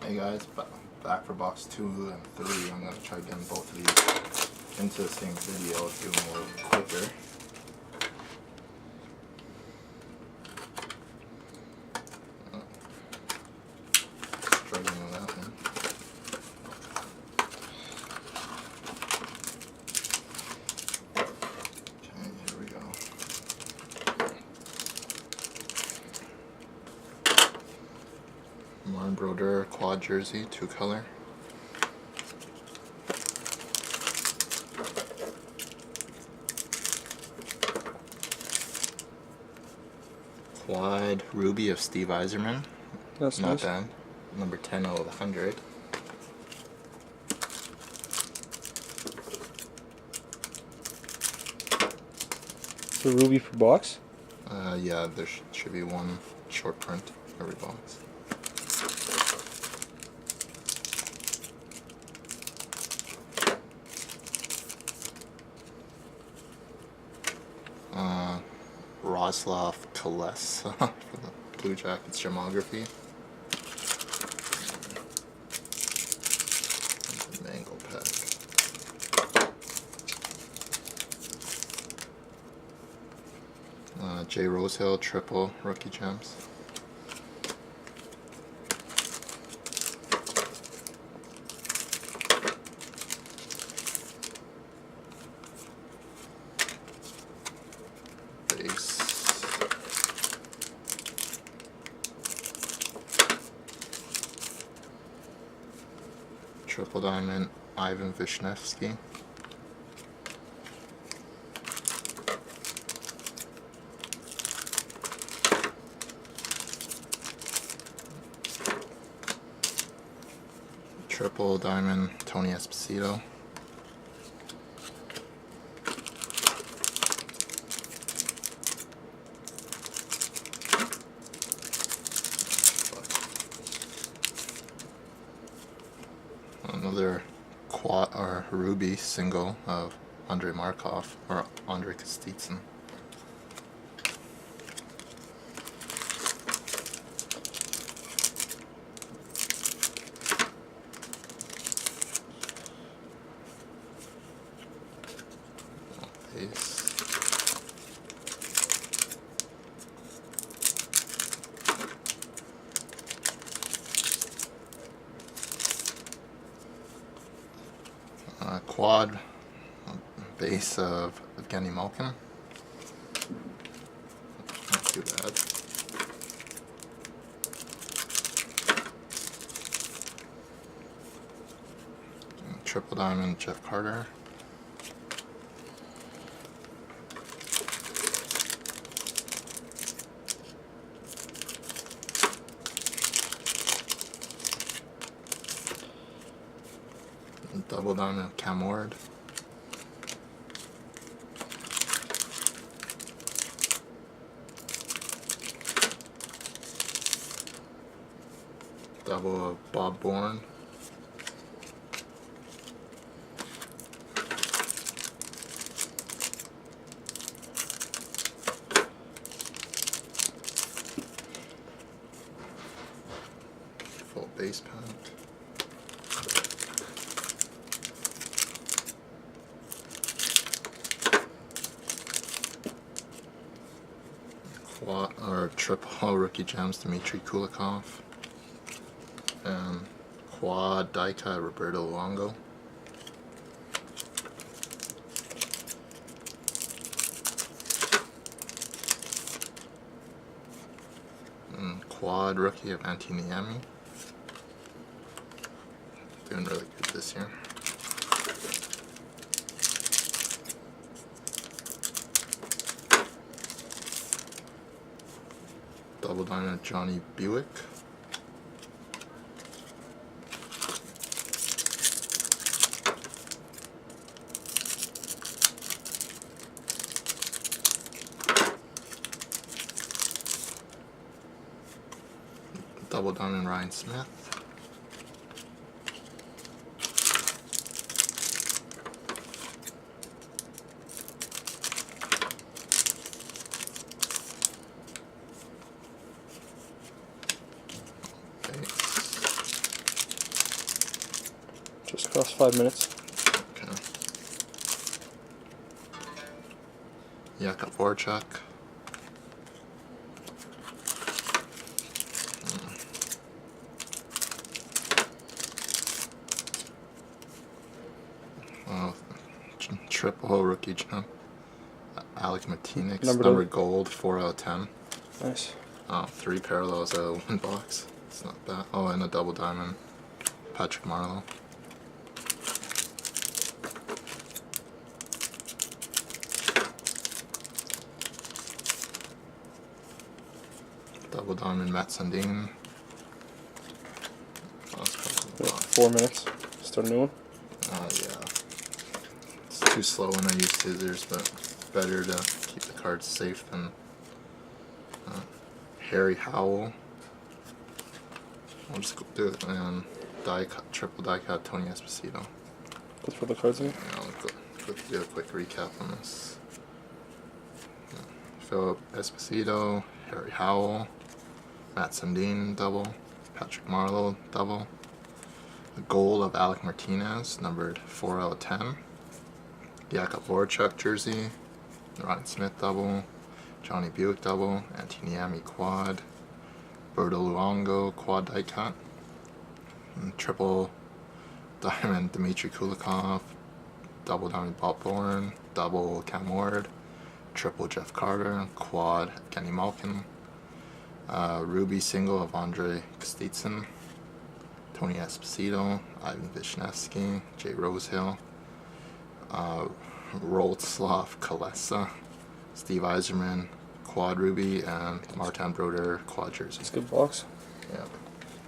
Hey guys, back for box 2 and 3. I'm gonna try getting both of these into the same video, do them a little quicker. Struggling with that one. Okay, here we go. Martin Brodeur quad jersey, 2-color. Quad ruby of Steve Yzerman. That's not nice. bad. Number 10 out of 100. The ruby for box. Yeah, there should be one short print every box. Roslav Kales for the Blue Jackets gemography. Mango pack. Jay Rosehill triple rookie gems. Base. Triple diamond Ivan Vishnevsky. Triple diamond Tony Esposito. Another quad or ruby single of Andrei Markov or Andrei Kostitsyn. Base. Quad base of Evgeny Malkin. Not too bad. Triple diamond Jeff Carter. Double diamond Cam Ward. Double of Bob Bourne. Full base pack. Quad or triple rookie gems Dmitry Kulikov. And quad die cut Roberto Luongo. And quad rookie of Antti Niemi. Doing really good this year. Double diamond Johnny Buick. Double diamond Ryan Smith. Just cost 5 minutes. Okay. Jakub Voracek. Oh, triple rookie gem. Alec Martinez, number gold, 4 out of 10. Nice. Oh, 3 parallels out of 1 box. It's not bad. Oh, and a double diamond. Patrick Marleau. Double diamond Matt Sundin. Oh, Yeah, 4 minutes. Start a new one. Yeah. It's too slow when I use scissors, but better to keep the cards safe than Harry Howell. I'll just go do it and triple die cut Tony Esposito. Let's put the cards in. Yeah, I'll go do a quick recap on this. Philip Esposito, Harry Howell, Matt Sundin double, Patrick Marleau double, the goal of Alec Martinez numbered 4 out of 10, Jakub Voracek jersey, Ryan Smith double, Johnny Buick double, Antiniami quad, Berto Luongo quad die cut, and triple diamond Dmitry Kulikov, double diamond Bob Bourne, double Cam Ward, triple Jeff Carter, quad Kenny Malkin, ruby single of Andrei Kostitsyn, Tony Esposito, Ivan Vishnevsky, Jay Rosehill, Roltslav Kalesa, Steve Yzerman, quad ruby, and Martin Broder quad jersey. It's a good box. Yeah.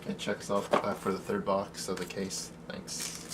It checks off for the 3rd box of the case. Thanks.